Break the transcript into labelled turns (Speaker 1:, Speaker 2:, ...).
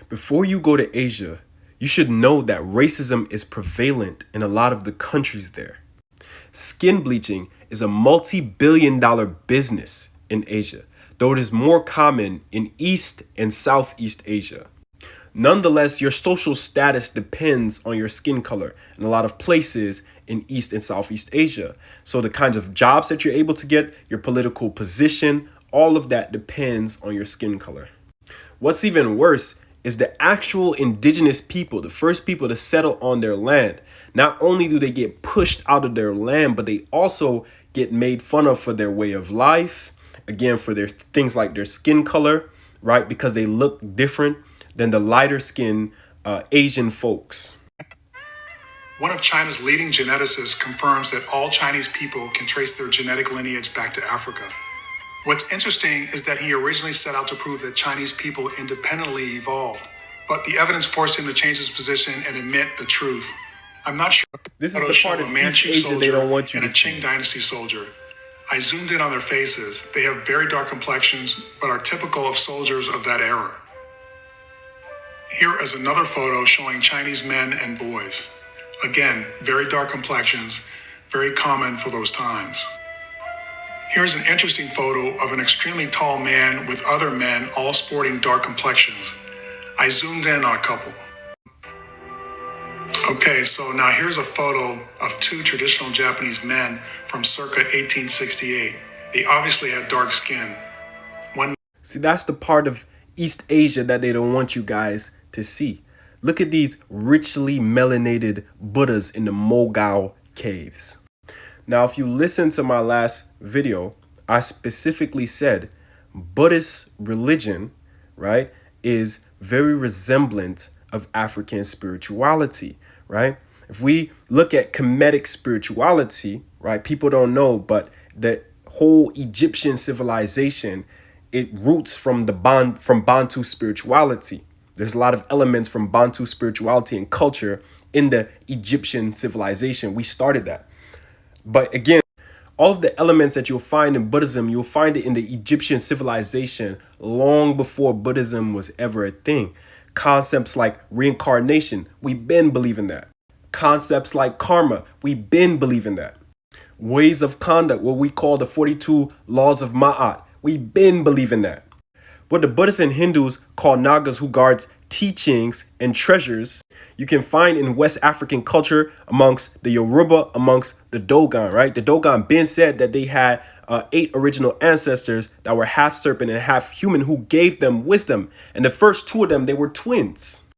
Speaker 1: Before you go to Asia, you should know that racism is prevalent in a lot of the countries there. Skin bleaching is a multi-billion-dollar business in Asia, though it is more common in East and Southeast Asia. Nonetheless, your social status depends on your skin color in a lot of places in East and Southeast Asia. So the kinds of jobs that you're able to get, your political position, all of that depends on your skin color. What's even worse is the actual indigenous people, the first people to settle on their land. Not only do they get pushed out of their land, but they also get made fun of for their way of life. Again, for their things like their skin color, right? Because they look different than the lighter skinned Asian folks.
Speaker 2: One of China's leading geneticists confirms that all Chinese people can trace their genetic lineage back to Africa. What's interesting is that he originally set out to prove that Chinese people independently evolved, but the evidence forced him to change his position and admit the truth. I'm not sure.
Speaker 1: This is the part of East Asia they don't want you
Speaker 2: and
Speaker 1: to
Speaker 2: a Qing
Speaker 1: see.
Speaker 2: Dynasty soldier. I zoomed in on their faces. They have very dark complexions, but are typical of soldiers of that era. Here is another photo showing Chinese men and boys. Again, very dark complexions, very common for those times. Here's an interesting photo of an extremely tall man with other men all sporting dark complexions. I zoomed in on a couple. Okay, so now here's a photo of two traditional Japanese men from circa 1868. They obviously had dark skin.
Speaker 1: See, that's the part of East Asia that they don't want you guys to see. Look at these richly melanated Buddhas in the Mogao caves. Now, if you listen to my last video, I specifically said Buddhist religion, right, is very resemblant of African spirituality, right? If we look at Kemetic spirituality, right, people don't know, but the whole Egyptian civilization, it roots from from Bantu spirituality. There's a lot of elements from Bantu spirituality and culture in the Egyptian civilization. We started that. But again, all of the elements that you'll find in Buddhism, you'll find it in the Egyptian civilization long before Buddhism was ever a thing. Concepts like reincarnation, we've been believing that. Concepts like karma, we've been believing that. Ways of conduct, what we call the 42 laws of Ma'at, we've been believing that. What the Buddhists and Hindus call Nagas, who guards teachings and treasures, you can find in West African culture amongst the Yoruba, amongst the Dogon, right? The Dogon been said that they had 8 original ancestors that were half serpent and half human who gave them wisdom. And the first 2 of them, they were twins.